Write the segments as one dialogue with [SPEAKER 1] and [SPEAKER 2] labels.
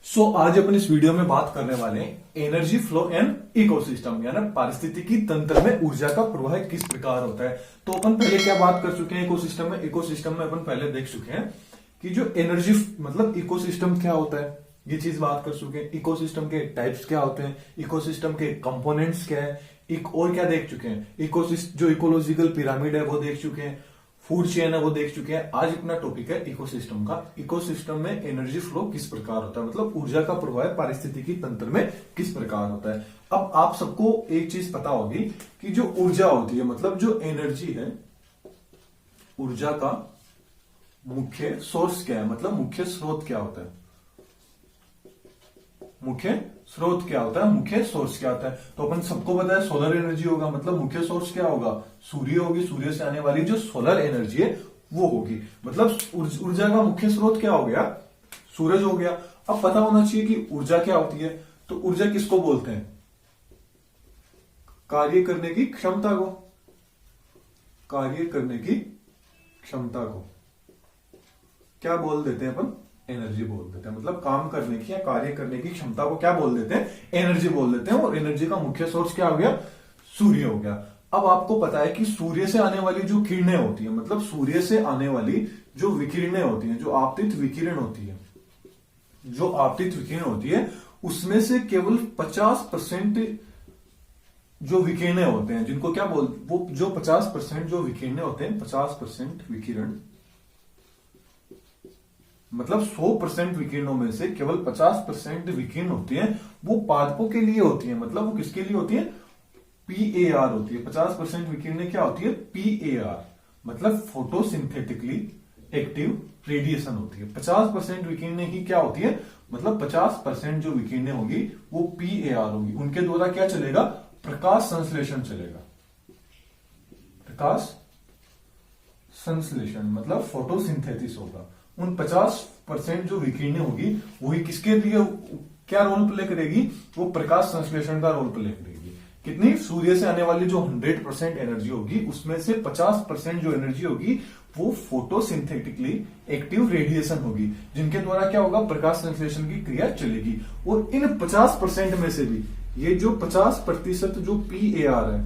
[SPEAKER 1] आज अपन इस वीडियो में बात करने वाले हैं एनर्जी फ्लो एंड इकोसिस्टम, यानी पारिस्थितिकी तंत्र में ऊर्जा का प्रवाह किस प्रकार होता है। तो अपन पहले क्या बात कर चुके हैं इकोसिस्टम में अपन पहले देख चुके हैं कि जो एनर्जी मतलब इकोसिस्टम क्या होता है, ये चीज बात कर चुके हैं। इकोसिस्टम के टाइप्स क्या होते हैं, इकोसिस्टम के कंपोनेंट्स क्या है, और क्या देख चुके हैं, जो इकोलॉजिकल पिरामिड है वो देख चुके हैं, फूड चेन है वो देख चुके हैं। आज अपना टॉपिक है इकोसिस्टम का। इकोसिस्टम में एनर्जी फ्लो किस प्रकार होता है, मतलब ऊर्जा का प्रवाह पारिस्थितिकी तंत्र में किस प्रकार होता है। अब आप सबको एक चीज पता होगी कि जो ऊर्जा होती है, मतलब जो एनर्जी है, ऊर्जा का मुख्य सोर्स क्या है, मतलब मुख्य स्रोत क्या होता है, मुख्य स्रोत क्या होता है, मुख्य सोर्स क्या होता है। तो अपन सबको पता है सोलर एनर्जी होगा, मतलब मुख्य सोर्स क्या होगा, सूर्य होगी, सूर्य से आने वाली जो सोलर एनर्जी है वो होगी। मतलब ऊर्जा का मुख्य स्रोत क्या हो गया, सूरज हो गया। अब पता होना चाहिए कि ऊर्जा क्या होती है। तो ऊर्जा किसको बोलते हैं, कार्य करने की क्षमता को, कार्य करने की क्षमता को क्या बोल देते हैं अपन, एनर्जी बोल देते हैं। मतलब काम करने की या कार्य करने की क्षमता को क्या बोल देते हैं, एनर्जी बोल देते हैं। और एनर्जी का मुख्य सोर्स क्या हो गया, सूर्य हो गया। अब आपको पता है कि सूर्य से आने वाली जो किरणें होती है, मतलब सूर्य से आने वाली जो विकिरणें होती हैं, जो आपतित विकिरण होती है, जो आपतित विकिरण होती है, उसमें से केवल 50% जो विकिरणें होते हैं, जिनको क्या वो जो 50% जो विकिरणें होते हैं, 50% विकिरण, मतलब 100% विकिरणों में से केवल 50% विकिरण होती है वो पादपों के लिए होती है। मतलब वो किसके लिए होती है, पीएआर होती है। 50% विकिरणें क्या होती है, पीएआर, मतलब फोटोसिंथेटिकली एक्टिव रेडिएशन होती है। 50% विकिरणें ही क्या होती है, मतलब 50% जो विकिरणें होगी वो पीएआर होगी। उनके द्वारा क्या चलेगा, प्रकाश संश्लेषण चलेगा। प्रकाश संश्लेषण मतलब फोटोसिंथेसिस होगा। उन 50% जो विकिरणें होगी वही किसके लिए क्या रोल प्ले करेगी, वो प्रकाश संश्लेषण का रोल प्ले करेगी। कितनी, सूर्य से आने वाली जो 100% एनर्जी होगी उसमें से 50% जो एनर्जी होगी वो फोटोसिंथेटिकली एक्टिव रेडिएशन होगी, जिनके द्वारा क्या होगा, प्रकाश संश्लेषण की क्रिया चलेगी। और इन 50% में से भी ये जो 50% जो पीएआर है,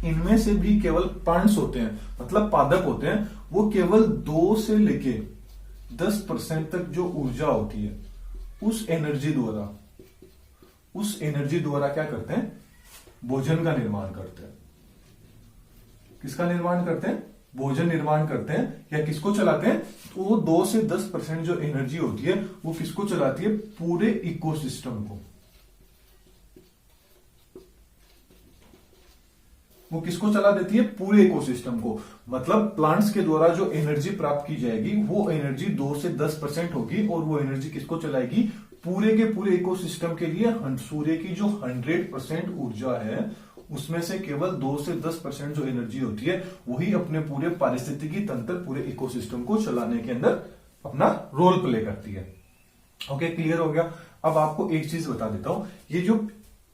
[SPEAKER 1] इनमें से भी केवल प्लांट्स होते हैं, मतलब पादप होते हैं, वो केवल 2 से लेके 10% तक जो ऊर्जा होती है उस एनर्जी द्वारा क्या करते हैं, भोजन का निर्माण करते हैं। किसका निर्माण करते हैं, भोजन निर्माण करते हैं। या किसको चलाते हैं, तो वो 2 से 10% जो एनर्जी होती है वो किसको चलाती है, पूरे इकोसिस्टम को। वो किसको चला देती है, पूरे इकोसिस्टम को। मतलब प्लांट्स के द्वारा जो एनर्जी प्राप्त की जाएगी वो एनर्जी 2 से 10% होगी, और वो एनर्जी किसको चलाएगी, पूरे के पूरे इकोसिस्टम के लिए। सूर्य की जो 100% ऊर्जा है उसमें से केवल 2 से 10% जो एनर्जी होती है वही अपने पूरे पारिस्थितिकी तंत्र, पूरे इकोसिस्टम को चलाने के अंदर अपना रोल प्ले करती है। ओके, क्लियर हो गया। अब आपको एक चीज बता देता हूं, ये जो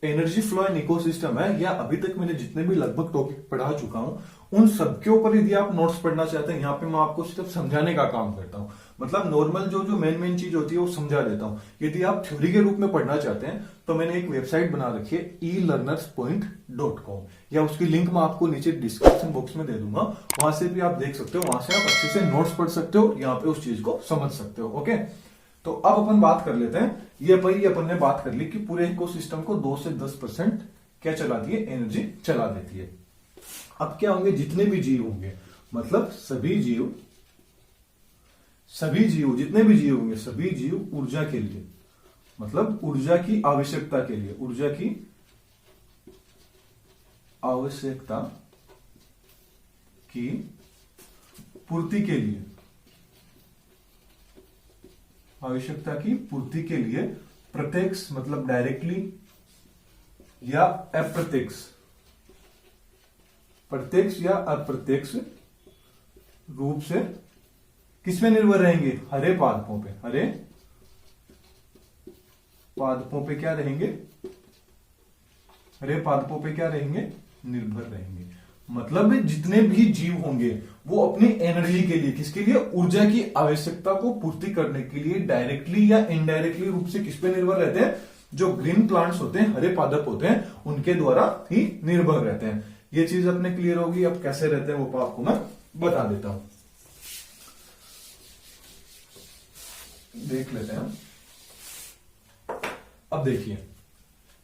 [SPEAKER 1] एनर्जी फ्लो एंड इकोसिस्टम है, या अभी तक मैंने जितने भी लगभग टॉपिक पढ़ा चुका हूं उन सबके ऊपर यदि आप नोट्स पढ़ना चाहते हैं, यहाँ पे मैं आपको सिर्फ समझाने का काम करता हूं। मतलब नॉर्मल जो मेन चीज होती है वो समझा देता हूं। यदि आप थ्योरी के रूप में पढ़ना चाहते हैं तो मैंने एक वेबसाइट बना रखी है elearnerspoint.com, या उसकी लिंक मैं आपको नीचे डिस्क्रिप्शन बॉक्स में दे दूंगा। वहां से भी आप देख सकते हो, वहां से आप अच्छे से नोट्स पढ़ सकते हो, यहाँ पे उस चीज को समझ सकते हो। ओके, तो अब अपन बात कर लेते हैं, ये अपन ने बात कर ली कि पूरे इकोसिस्टम को 2 से 10% क्या चलाती है, एनर्जी चला देती है। अब क्या होंगे, जितने भी जीव होंगे, मतलब सभी जीव जितने भी जीव होंगे, सभी जीव ऊर्जा के लिए, मतलब ऊर्जा की आवश्यकता के लिए, ऊर्जा की आवश्यकता की पूर्ति के लिए, आवश्यकता की पूर्ति के लिए प्रत्यक्ष मतलब डायरेक्टली या अप्रत्यक्ष, प्रत्यक्ष या अप्रत्यक्ष रूप से किस में निर्भर रहेंगे, हरे पादपों पे, हरे पादपों पे क्या रहेंगे, हरे पादपों पे क्या रहेंगे, निर्भर रहेंगे। मतलब जितने भी जीव होंगे वो अपनी एनर्जी के लिए, किसके लिए, ऊर्जा की आवश्यकता को पूर्ति करने के लिए डायरेक्टली या इनडायरेक्टली रूप से किस पे निर्भर रहते हैं, जो ग्रीन प्लांट्स होते हैं, हरे पादप होते हैं, उनके द्वारा ही निर्भर रहते हैं। ये चीज अपने क्लियर होगी। अब कैसे रहते हैं वो आपको मैं बता देता हूं, देख लेते हैं। अब देखिए,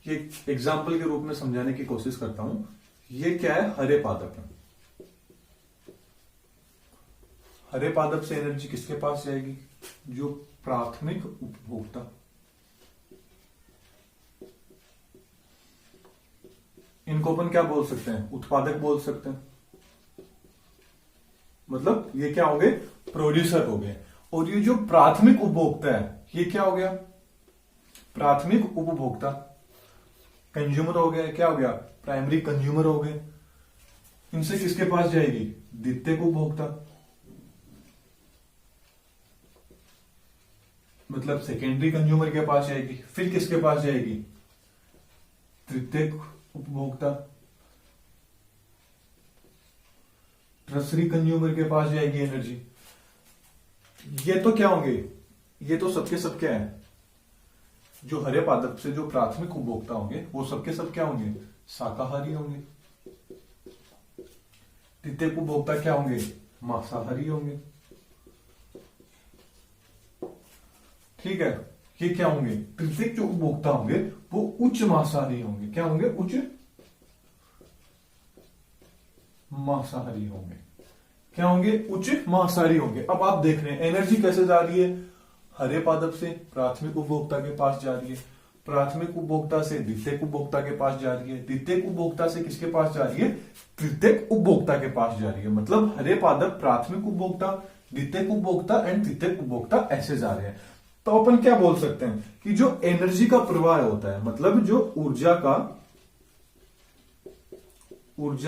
[SPEAKER 1] ये एग्जाम्पल के रूप में समझाने की कोशिश करता हूं। ये क्या है, हरे पादप है। हरे पादप से एनर्जी किसके पास जाएगी, जो प्राथमिक उपभोक्ता, इनको अपन क्या बोल सकते हैं, उत्पादक बोल सकते हैं। मतलब ये क्या हो गए, प्रोड्यूसर हो गए। और ये जो प्राथमिक उपभोक्ता है, ये क्या हो गया, प्राथमिक उपभोक्ता, कंज्यूमर हो गया, क्या हो गया, प्राइमरी कंज्यूमर हो गए। इनसे किसके पास जाएगी, द्वितीयक उपभोक्ता, मतलब सेकेंडरी कंज्यूमर के पास जाएगी। फिर किसके पास जाएगी, तृतीयक उपभोक्ता, टर्सरी कंज्यूमर के पास जाएगी एनर्जी। ये तो क्या होंगे, ये तो सबके सब क्या है, जो हरे पादप से जो प्राथमिक उपभोक्ता होंगे वो सबके सब क्या होंगे, शाकाहारी होंगे। द्वितीयक उपभोक्ता क्या होंगे, मांसाहारी होंगे। ठीक है, ये क्या होंगे, तृतीयक जो उपभोक्ता होंगे वो उच्च मांसाहारी होंगे। क्या होंगे, उच्च मांसाहारी होंगे। क्या होंगे, उच्च मांसाहारी होंगे। अब आप देख रहे हैं एनर्जी कैसे जा रही है, हरे पादप से प्राथमिक उपभोक्ता के पास जा रही है, प्राथमिक उपभोक्ता से द्वितीयक उपभोक्ता के पास जा रही है, द्वितीयक उपभोक्ता से किसके पास जा रही है, तृतीयक उपभोक्ता के पास जा रही है। मतलब हरे पादप प्राथमिक उपभोक्ता, द्वितीयक उपभोक्ता एंड तृतीयक उपभोक्ता ऐसे जा रहे हैं। तो अपन क्या बोल सकते हैं कि जो एनर्जी का प्रवाह होता है, मतलब जो ऊर्जा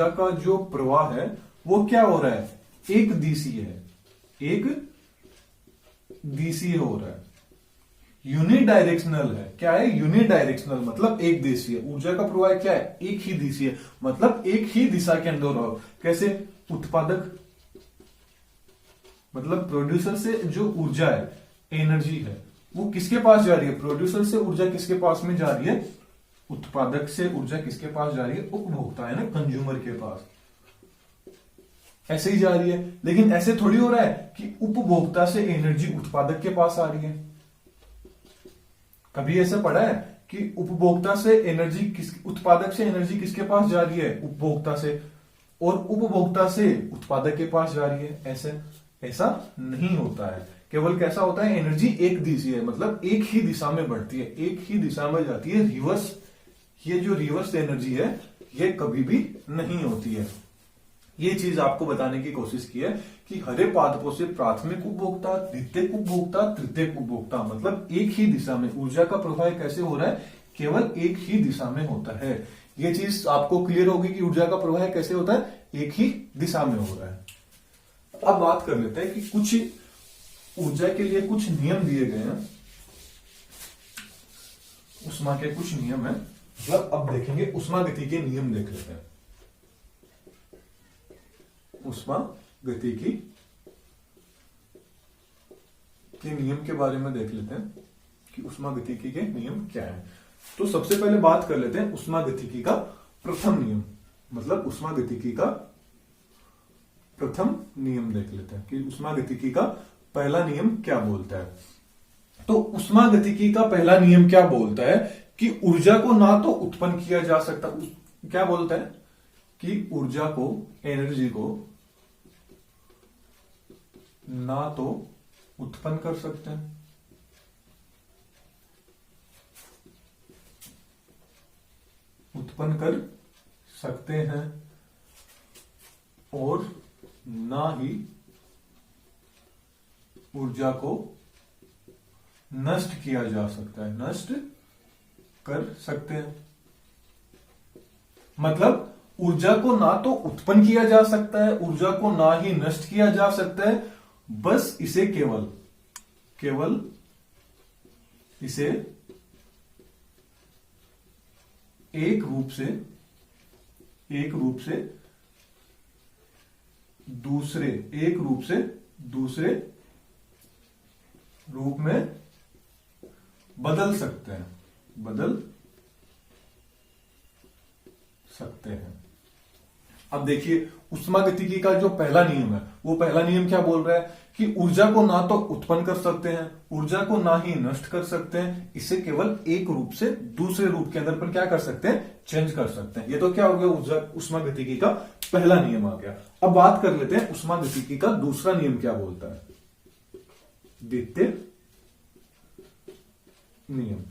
[SPEAKER 1] का जो प्रवाह है वो क्या हो रहा है, एक दिशीय है, एक दिशीय हो रहा है, यूनिडायरेक्शनल है। क्या है, यूनिडायरेक्शनल मतलब एक दिशीय। ऊर्जा का प्रवाह क्या है, एक ही दिशीय, मतलब एक ही दिशा के अंदर हो। कैसे, उत्पादक मतलब प्रोड्यूसर से जो ऊर्जा है, एनर्जी है, वो किसके पास जा रही है, प्रोड्यूसर से ऊर्जा किसके पास में जा रही है, उत्पादक से ऊर्जा किसके पास जा रही है, उपभोक्ता है ना, कंज्यूमर के पास। ऐसे ही जा रही है। लेकिन ऐसे थोड़ी हो रहा है कि उपभोक्ता से एनर्जी उत्पादक के पास आ रही है। कभी ऐसा पड़ा है कि उपभोक्ता से एनर्जी उत्पादक से एनर्जी किसके पास जा रही है, उपभोक्ता से, और उपभोक्ता से उत्पादक के पास जा रही है। ऐसा नहीं होता है। केवल कैसा होता है, एनर्जी एक दिशा है, मतलब एक ही दिशा में बढ़ती है, एक ही दिशा में जाती है। रिवर्स, ये जो रिवर्स एनर्जी है ये कभी भी नहीं होती है। ये चीज आपको बताने की कोशिश की है कि हरे पादपों से प्राथमिक उपभोक्ता, द्वितीयक उपभोक्ता, तृतीयक उपभोक्ता, मतलब एक ही दिशा में ऊर्जा का प्रवाह कैसे हो रहा है, केवल एक ही दिशा में होता है। ये चीज आपको क्लियर होगी कि ऊर्जा का प्रवाह कैसे होता है, एक ही दिशा में हो रहा है। अब बात कर लेते हैं कि कुछ ऊर्जा के लिए कुछ नियम दिए गए हैं, उष्मा के कुछ नियम है। मतलब अब देखेंगे उष्मा गति के नियम देख लेते हैं। उष्मा गति के नियम के बारे में देख लेते हैं कि उष्मा गतिकी के नियम क्या है। तो सबसे पहले बात कर लेते हैं उष्मा गतिकी का प्रथम नियम। मतलब उष्मा गतिकी का प्रथम नियम देख लेते हैं कि उष्मा गतिकी का पहला नियम क्या बोलता है। तो उष्मा गतिकी का पहला नियम क्या बोलता है कि ऊर्जा को ना तो उत्पन्न किया जा सकता, क्या बोलता है कि ऊर्जा को, एनर्जी को ना तो उत्पन्न कर सकते हैं, उत्पन्न कर सकते हैं, और ना ही ऊर्जा को नष्ट किया जा सकता है, नष्ट कर सकते हैं। मतलब ऊर्जा को ना तो उत्पन्न किया जा सकता है, ऊर्जा को ना ही नष्ट किया जा सकता है, बस इसे केवल इसे एक रूप से एक रूप से दूसरे रूप में बदल सकते हैं, अब देखिए उष्मागतिकी का जो पहला नियम है, वो पहला नियम क्या बोल रहा है कि ऊर्जा को ना तो उत्पन्न कर सकते हैं, ऊर्जा को ना ही नष्ट कर सकते हैं, इसे केवल एक रूप से दूसरे रूप के अंदर पर क्या कर सकते हैं, चेंज कर सकते हैं। ये तो क्या हो गया उष्मागतिकी का पहला नियम आ गया। अब बात कर लेते हैं उष्मागतिकी का दूसरा नियम क्या बोलता है, द्वितीय नियम,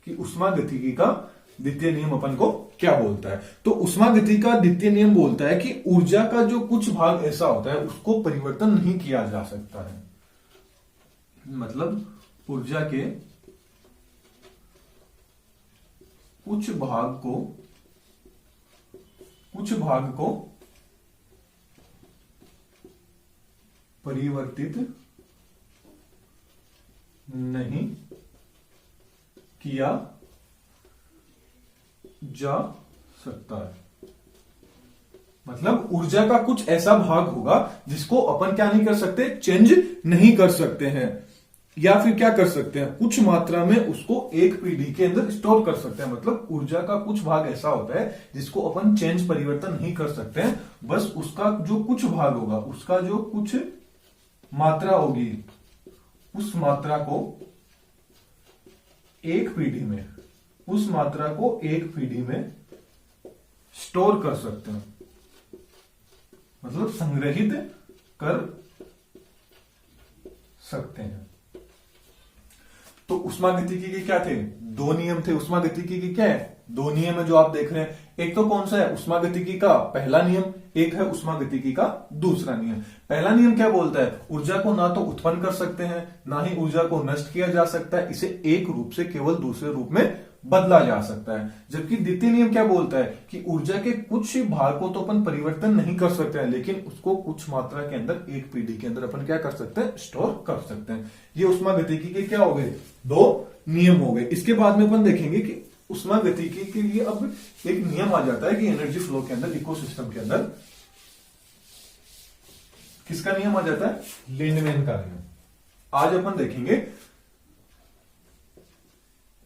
[SPEAKER 1] कि उष्मागतिकी का द्वितीय नियम अपन को क्या बोलता है। तो उष्मागतिकी का द्वितीय नियम बोलता है कि ऊर्जा का जो कुछ भाग ऐसा होता है उसको परिवर्तन नहीं किया जा सकता है, मतलब ऊर्जा के कुछ भाग को परिवर्तित नहीं किया जा सकता है। मतलब ऊर्जा का कुछ ऐसा भाग होगा जिसको अपन क्या नहीं कर सकते, चेंज नहीं कर सकते हैं, या फिर क्या कर सकते हैं, कुछ मात्रा में उसको एक पीढ़ी के अंदर स्टोर कर सकते हैं। मतलब ऊर्जा का कुछ भाग ऐसा होता है जिसको अपन चेंज परिवर्तन नहीं कर सकते हैं, बस उसका जो कुछ भाग होगा, उसका जो कुछ मात्रा होगी, उस मात्रा को एक पीढ़ी में स्टोर कर सकते हैं, मतलब संग्रहित कर सकते हैं। तो उष्मागतिकी के क्या थे, दो नियम थे। उष्मागतिकी के क्या है, दो नियम है जो आप देख रहे हैं। एक तो कौन सा है, उष्मागतिकी का पहला नियम, एक है उष्मागतिकी का दूसरा नियम। पहला नियम क्या बोलता है, ऊर्जा को ना तो उत्पन्न कर सकते हैं, ना ही ऊर्जा को नष्ट किया जा सकता है, इसे एक रूप से केवल दूसरे रूप में बदला जा सकता है। जबकि द्वितीय नियम क्या बोलता है कि ऊर्जा के कुछ भाग को तो अपन परिवर्तन नहीं कर सकते हैं, लेकिन उसको कुछ मात्रा के अंदर एक पीढ़ी के अंदर अपन क्या कर सकते हैं, स्टोर कर सकते हैं। ये उष्मागतिकी के क्या हो गए, दो नियम हो गए। इसके बाद में अपन देखेंगे कि उष्मागतिकी के लिए अब एक नियम आ जाता है कि एनर्जी फ्लो के अंदर, इकोसिस्टम के अंदर किसका नियम आ जाता है, लिंडमैन का नियम। आज अपन देखेंगे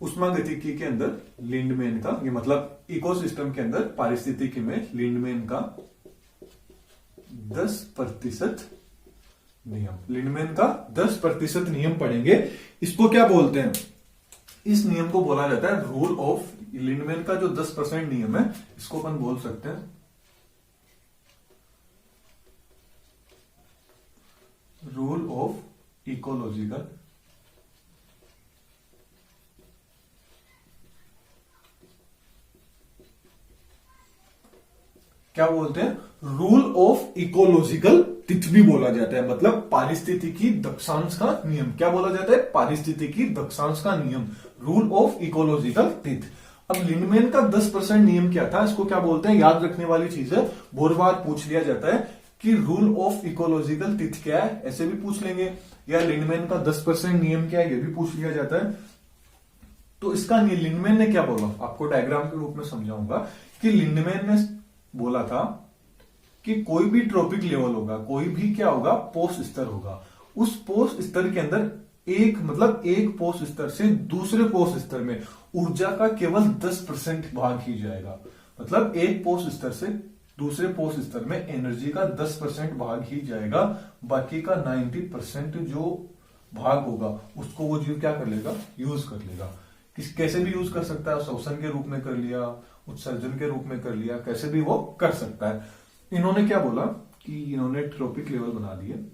[SPEAKER 1] उष्मागतिकी के अंदर लिंडमैन का, ये मतलब इकोसिस्टम के अंदर पारिस्थितिकी में लिंडमैन का 10% नियम, लिंडमैन का 10% नियम पढ़ेंगे। इसको क्या बोलते हैं, इस नियम को बोला जाता है रूल ऑफ, लिंडमैन का जो 10% नियम है इसको अपन बोल सकते हैं रूल ऑफ इकोलॉजिकल क्या बोलते हैं, रूल ऑफ इकोलॉजिकल तिथ भी बोला जाता है, मतलब पारिस्थितिकी दक्षांश का नियम। क्या बोला जाता है, पारिस्थितिकी दक्षांश का नियम, रूल ऑफ इकोलॉजिकल तिथ। अब लिंडमैन का 10% नियम क्या था, इसको क्या बोलते हैं, याद रखने वाली चीज है, बहुत बार पूछ लिया जाता है कि रूल ऑफ इकोलॉजिकल तिथ क्या है, ऐसे भी पूछ लेंगे, या लिंडमैन का 10% नियम क्या है, ये भी पूछ लिया जाता है। तो इसका लिंडमैन ने क्या बोला, आपको डायग्राम के रूप में समझाऊंगा कि लिंडमैन ने बोला था कि कोई भी ट्रॉपिक लेवल होगा, कोई भी क्या होगा, पोष स्तर होगा, उस पोष स्तर के अंदर एक पोष स्तर से दूसरे पोष स्तर में ऊर्जा का केवल 10% भाग ही जाएगा। मतलब एक पोष स्तर से दूसरे पोष स्तर में एनर्जी का 10% भाग ही जाएगा, बाकी का 90% जो भाग होगा उसको वो जीव क्या कर लेगा, यूज कर लेगा। कैसे भी यूज कर सकता है, शोषण के रूप में कर लिया, उत्सर्जन के रूप में कर लिया, कैसे भी वो कर सकता है। इन्होंने क्या बोला कि इन्होंने ट्रॉपिक लेवल बना दिए,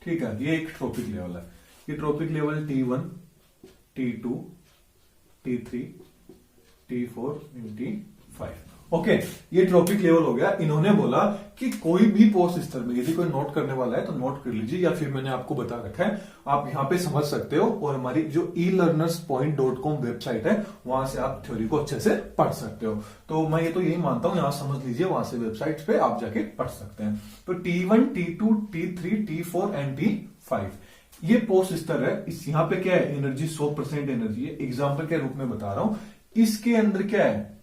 [SPEAKER 1] ठीक है, ये एक ट्रॉपिक लेवल है। ये trophic level T1, T2, T3, T4, T5, okay, ये ट्रॉपिक लेवल हो गया। इन्होंने बोला कि कोई भी पोष स्तर में, यदि कोई नोट करने वाला है तो नोट कर लीजिए, या फिर मैंने आपको बता रखा है, आप यहां पे समझ सकते हो, और हमारी जो elearnerspoint.com वेबसाइट है वहां से आप थ्योरी को अच्छे से पढ़ सकते हो। तो मैं ये तो यही मानता हूं, यहां समझ लीजिए, वहां से वेबसाइट पे आप जाके पढ़ सकते हैं। तो T1, T2, T3, T4 and T5 ये पोष स्तर है। इस यहां पे क्या है, एनर्जी 100% एनर्जी है, एग्जाम्पल के रूप में बता रहा हूं। इसके अंदर क्या है,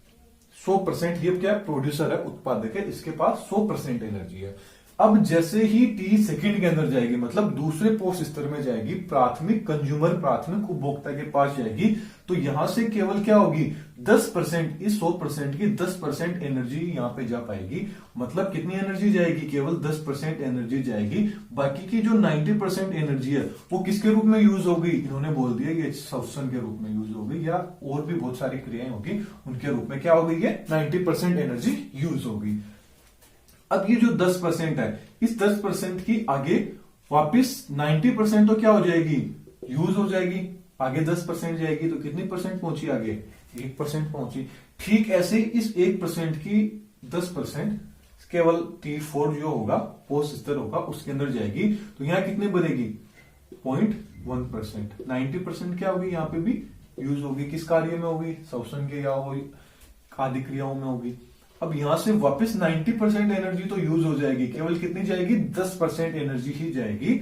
[SPEAKER 1] 100% ये क्या है, प्रोड्यूसर है, उत्पादक है, इसके पास 100% एनर्जी है। अब जैसे ही टी सेकंड के अंदर जाएगी, मतलब दूसरे पोस्ट स्तर में जाएगी, प्राथमिक कंज्यूमर, प्राथमिक उपभोक्ता के पास जाएगी, तो यहां से केवल क्या होगी, 10%, इस 100% की 10% एनर्जी यहां पे जा पाएगी। मतलब कितनी एनर्जी जाएगी, केवल 10% एनर्जी जाएगी। बाकी की जो 90% एनर्जी है वो किसके रूप में यूज होगी, इन्होंने बोल दिया ये श्वसन के रूप में यूज होगी, या और भी बहुत सारी क्रियाएं होगी उनके रूप में क्या होगी, ये 90% एनर्जी यूज होगी। अब ये जो 10% है, इस 10% की आगे वापिस 90% तो क्या हो जाएगी, यूज हो जाएगी। आगे 10% जाएगी तो कितनी परसेंट पहुंची, आगे 1% पहुंची। ठीक ऐसे इस 1% की 10% केवल T4 जो होगा, पोस्ट स्तर होगा, उसके अंदर जाएगी, तो यहां कितनी बढ़ेगी, 0.1%। 90% क्या होगी, यहां पे भी यूज होगी, किस कार्य में होगी, श्वसन के या आदि क्रियाओं में होगी। अब यहां से वापस 90% एनर्जी तो यूज हो जाएगी, केवल कितनी जाएगी, 10% एनर्जी ही जाएगी।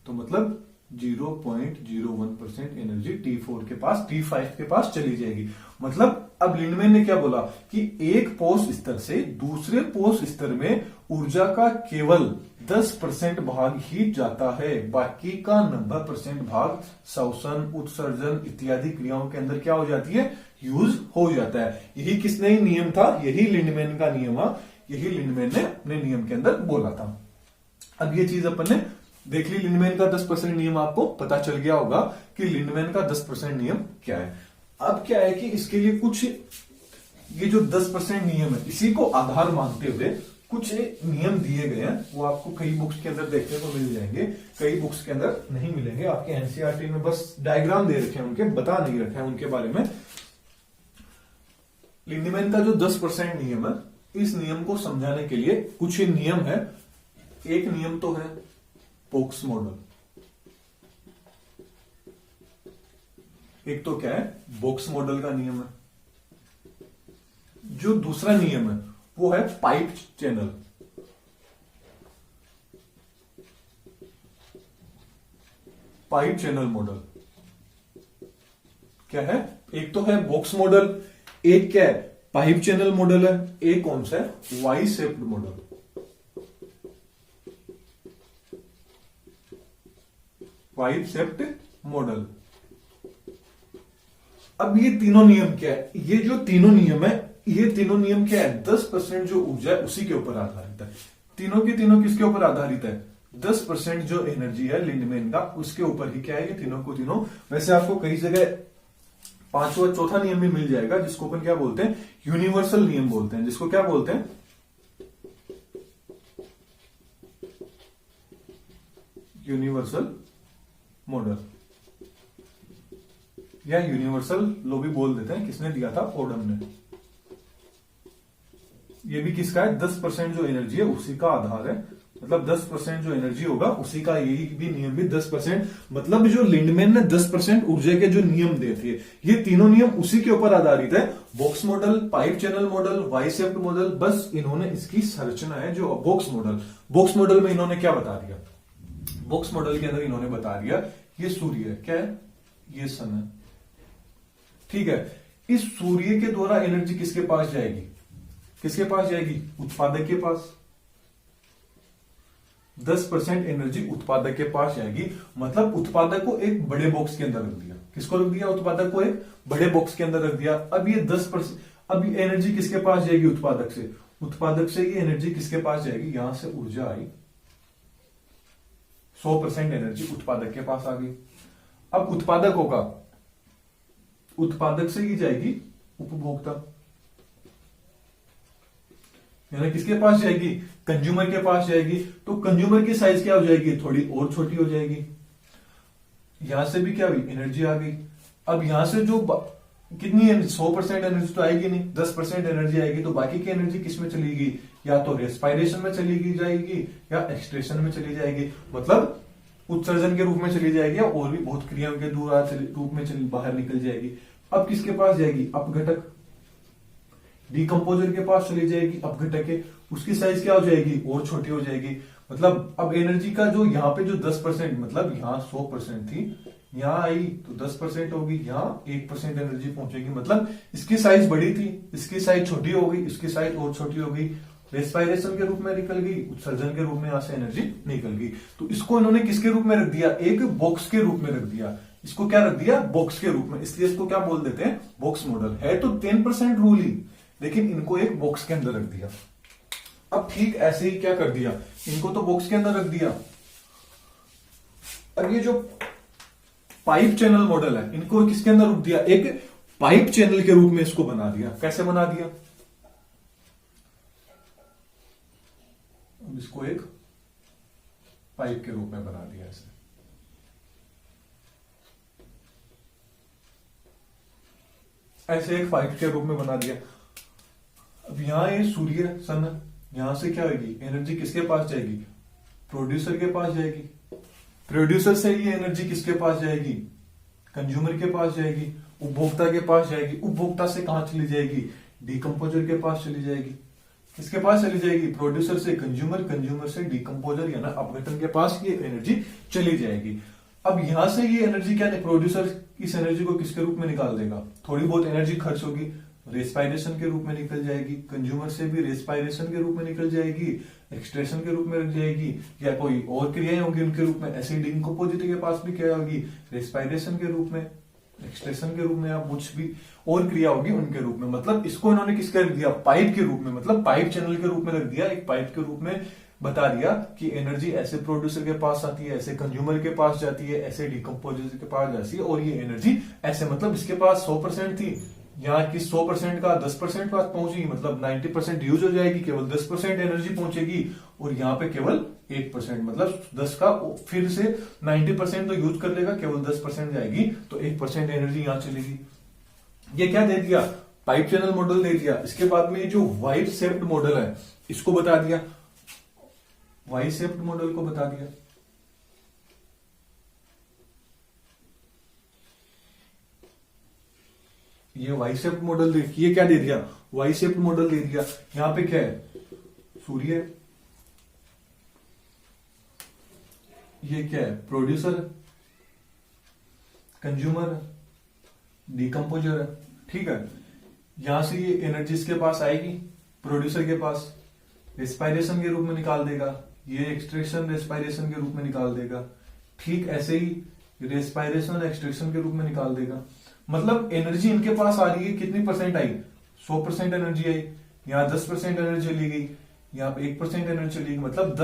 [SPEAKER 1] तो मतलब 0.01% एनर्जी T4 के पास, T5 के पास चली जाएगी। मतलब अब लिंडमैन ने क्या बोला कि एक पोस्ट स्तर से दूसरे पोस्ट स्तर में ऊर्जा का केवल 10% भाग ही जाता है, बाकी का 90% भाग श्वसन, उत्सर्जन इत्यादि क्रियाओं के अंदर क्या हो जाती है, यूज हो जाता है। यही किसने ही नियम था, यही लिंडमैन का नियम है, यही लिंडमैन ने अपने नियम के अंदर बोला था। अब ये चीज अपन ने देख ली, लिंडमैन का 10% नियम आपको पता चल गया होगा कि लिंडमैन का 10% नियम क्या है। अब क्या है कि इसके लिए कुछ ये जो 10% नियम है, इसी को आधार मानते हुए कुछ नियम दिए गए हैं, वो आपको कई बुक्स के अंदर देखने को मिल जाएंगे, कई बुक्स के अंदर नहीं मिलेंगे। आपके एनसीईआरटी में बस डायग्राम दे रखे हैं उनके, बता नहीं रखा है उनके बारे में। लिंडमैन का जो 10% नियम है, इस नियम को समझाने के लिए कुछ नियम है। एक नियम तो है पोक्स मॉडल, एक तो क्या है, बॉक्स मॉडल का नियम है। जो दूसरा नियम है वो है pipe channel. Pipe channel model क्या है, एक तो है बॉक्स मॉडल, एक क्या है, पाइप चैनल मॉडल है, एक कौन सा है, Y shaped model. Pipe shaped model. अब ये तीनों नियम क्या है, ये जो तीनों नियम है, ये तीनों नियम क्या है, 10% जो ऊर्जा है उसी के ऊपर आधारित है। तीनों के तीनों किसके ऊपर आधारित है, 10% जो एनर्जी है लिंडमैन का, उसके ऊपर ही क्या है, ये तीनों को तीनों। वैसे आपको कई जगह पांचवा चौथा नियम भी मिल जाएगा, जिसको अपन क्या बोलते हैं, यूनिवर्सल नियम बोलते हैं। जिसको क्या बोलते हैं, यूनिवर्सल मॉडल या यूनिवर्सल लो भी बोल देते हैं। किसने दिया था, ओडम ने। ये भी किसका है, 10% जो एनर्जी है उसी का आधार है। मतलब 10% जो एनर्जी होगा उसी का, यही भी नियम भी 10%। मतलब जो लिंडमैन ने 10% ऊर्जा के जो नियम दिए थे, ये तीनों नियम उसी के ऊपर आधारित है। Box model, pipe channel model, Y shaped model, बस इन्होंने इसकी संरचना है जो बॉक्स मॉडल। बॉक्स मॉडल में इन्होंने क्या बता दिया, बॉक्स मॉडल के अंदर इन्होंने बता दिया ये सूर्य है, क्या है, ये सन है, ठीक है। इस सूर्य के द्वारा एनर्जी किसके पास जाएगी, किसके पास जाएगी, उत्पादक के पास। 10% एनर्जी उत्पादक के पास जाएगी। मतलब उत्पादक को एक बड़े बॉक्स के अंदर रख दिया। किसको रख दिया, उत्पादक को एक बड़े बॉक्स के अंदर रख दिया। अब ये 10%, अब ये एनर्जी किसके पास जाएगी, उत्पादक से। उत्पादक से ये एनर्जी किसके पास जाएगी, यहां से ऊर्जा आई, 100% एनर्जी उत्पादक के पास आ गई। अब उत्पादक होगा, उत्पादक से ही जाएगी उपभोक्ता, यानी किसके पास जाएगी, कंज्यूमर के पास जाएगी। तो कंज्यूमर की साइज क्या हो जाएगी, थोड़ी और छोटी हो जाएगी। यहां से भी क्या हुई, एनर्जी आ गई। अब यहां से जो कितनी 100% एनर्जी तो आएगी नहीं, 10% एनर्जी आएगी। तो बाकी की एनर्जी किस में चलेगी, या तो रेस्पायरेशन में चली जाएगी या एक्सट्रेशन में चली जाएगी। मतलब उत्सर्जन के रूप में चली जाएगी, या और भी बहुत क्रियाओं के रूप में बाहर निकल जाएगी। अब किसके पास जाएगी, अपघटक, डिकम्पोजर के पास चली जाएगी अपघटक के। उसकी साइज क्या हो जाएगी, और छोटी हो जाएगी। मतलब अब एनर्जी का जो यहाँ पे जो 10%, मतलब यहाँ 100% थी, यहां आई तो 10% होगी, यहां 1% एनर्जी पहुंचेगी। मतलब इसकी साइज बड़ी थी, इसकी साइज छोटी हो गई, इसकी साइज और छोटी हो गई। रेस्पायरेशन के रूप में निकल गई, उत्सर्जन के रूप में यहां से एनर्जी निकल गई। तो इसको इन्होंने किसके रूप में रख दिया, एक बॉक्स के रूप में रख दिया। इसको क्या रख दिया, बॉक्स के रूप में, इसलिए इसको क्या बोल देते हैं, बॉक्स मॉडल। है तो 10% रूल ही, लेकिन इनको एक बॉक्स के अंदर रख दिया। अब ठीक ऐसे ही क्या कर दिया, इनको तो बॉक्स के अंदर रख दिया। अब ये जो पाइप चैनल मॉडल है, इनको किसके अंदर रख दिया, एक पाइप चैनल के रूप में इसको बना दिया। कैसे बना दिया, अब इसको एक पाइप के रूप में बना दिया ऐसे। ऐसे एक पाइप के रूप में बना दिया। अब यहां ये सूर्य सन, यहां से क्या होगी, एनर्जी किसके पास जाएगी, प्रोड्यूसर के पास जाएगी। प्रोड्यूसर से ये एनर्जी किसके पास जाएगी, कंज्यूमर के पास जाएगी, उपभोक्ता के पास जाएगी। उपभोक्ता से कहां चली जाएगी, डिकम्पोजर के पास चली जाएगी। किसके पास चली जाएगी, प्रोड्यूसर से कंज्यूमर, कंज्यूमर से डिकम्पोजर यानी अपघटन के पास ये एनर्जी चली जाएगी। अब यहां से ये एनर्जी क्या है, प्रोड्यूसर इस एनर्जी को किसके रूप में निकाल देगा, थोड़ी बहुत एनर्जी खर्च होगी, रेस्पायरेशन के रूप में निकल जाएगी। कंज्यूमर से भी रेस्पायरेशन के रूप में निकल जाएगी, एक्सट्रेशन के रूप में रख जाएगी, या कोई और क्रियाएं होंगी उनके रूप में। ऐसे डिकम्पोजिट के पास भी क्या होगी, रेस्पायरेशन के रूप में, एक्सट्रेशन के रूप में, या कुछ भी और क्रिया होगी उनके रूप में। मतलब इसको इन्होंने किसका रख दिया, पाइप के रूप में, मतलब पाइप चैनल के रूप में रख दिया। एक पाइप के रूप में बता दिया कि एनर्जी ऐसे प्रोड्यूसर के पास आती है, ऐसे कंज्यूमर के पास जाती है, ऐसे डिकम्पोजर के पास जाती है, और ये एनर्जी ऐसे, मतलब इसके पास 100% थी, यहाँ की 100% का 10% पास पहुंचेगी, मतलब 90% यूज हो जाएगी, केवल 10% एनर्जी पहुंचेगी। और यहाँ पे केवल 1%, मतलब 10 का फिर से 90% तो यूज कर लेगा, केवल 10% जाएगी, तो 1% एनर्जी यहां चलेगी। ये क्या दे दिया, पाइप चैनल मॉडल दे दिया। इसके बाद में जो वाई शेप्ड मॉडल है, इसको बता दिया, वाई शेप्ड मॉडल को बता दिया। ये वाई शेप्ड मॉडल ये क्या दे दिया, वाई शेप्ड मॉडल दे दिया। यहां पे क्या है, सूर्य, ये क्या है, प्रोड्यूसर, कंज्यूमर, डिकम्पोजर है। ठीक है, यहां से ये एनर्जी इसके पास आएगी, प्रोड्यूसर के पास, रेस्पायरेशन के रूप में निकाल देगा, ये एक्सट्रैक्शन रेस्पायरेशन के रूप में निकाल देगा। ठीक ऐसे ही रेस्पायरेशन एक्सट्रैक्शन के रूप में निकाल देगा। मतलब एनर्जी इनके पास आ रही है, कितनी परसेंट आई, 100% एनर्जी आई। यहाँ 10% एनर्जी चली गई, यहाँ पे 1% एनर्जी चली गई, मतलब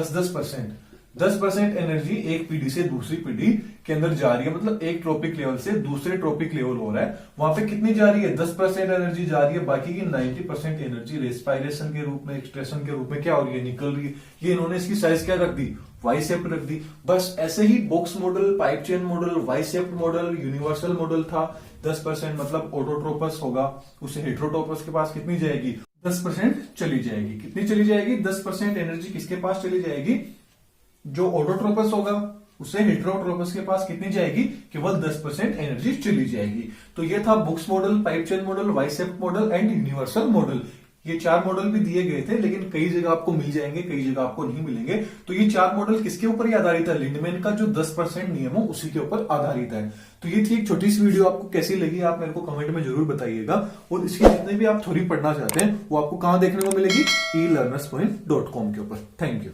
[SPEAKER 1] 10% एनर्जी एक पीढ़ी से दूसरी पीढ़ी के अंदर जा रही है। मतलब एक ट्रॉपिक लेवल से दूसरे ट्रॉपिक लेवल हो रहा है, वहां पे कितनी जा रही है, 10% एनर्जी जा रही है। बाकी की 90% एनर्जी रेस्पायरेशन के रूप में, एक्सट्रेशन के रूप में क्या हो रही है, निकल रही है। ये इन्होंने इसकी साइज क्या रख दी, वाई शेप्ड रख दी। बस ऐसे ही box model, pipe chain model, Y shaped model, universal model था। 10% मतलब ऑटोट्रोपस होगा, उसे हेट्रोट्रोपस के पास कितनी जाएगी, 10% चली जाएगी। कितनी चली जाएगी, 10% एनर्जी किसके पास चली जाएगी, जो ऑटोट्रोपस होगा उसे हेट्रोट्रोपस के पास कितनी जाएगी, केवल 10% एनर्जी चली जाएगी। तो ये था box model, pipe chain model, Y shaped model and universal model. ये 4 मॉडल भी दिए गए थे, लेकिन कई जगह आपको मिल जाएंगे, कई जगह आपको नहीं मिलेंगे। तो ये 4 मॉडल किसके ऊपर ही आधारित है, लिंडमैन का जो 10% नियम है उसी के ऊपर आधारित है। तो ये थी एक छोटी सी वीडियो, आपको कैसी लगी आप मेरे को कमेंट में जरूर बताइएगा। और इसकी जितने भी आप थ्योरी पढ़ना चाहते हैं वो आपको कहां देखने को मिलेगी, elearners.com के ऊपर। Thank you.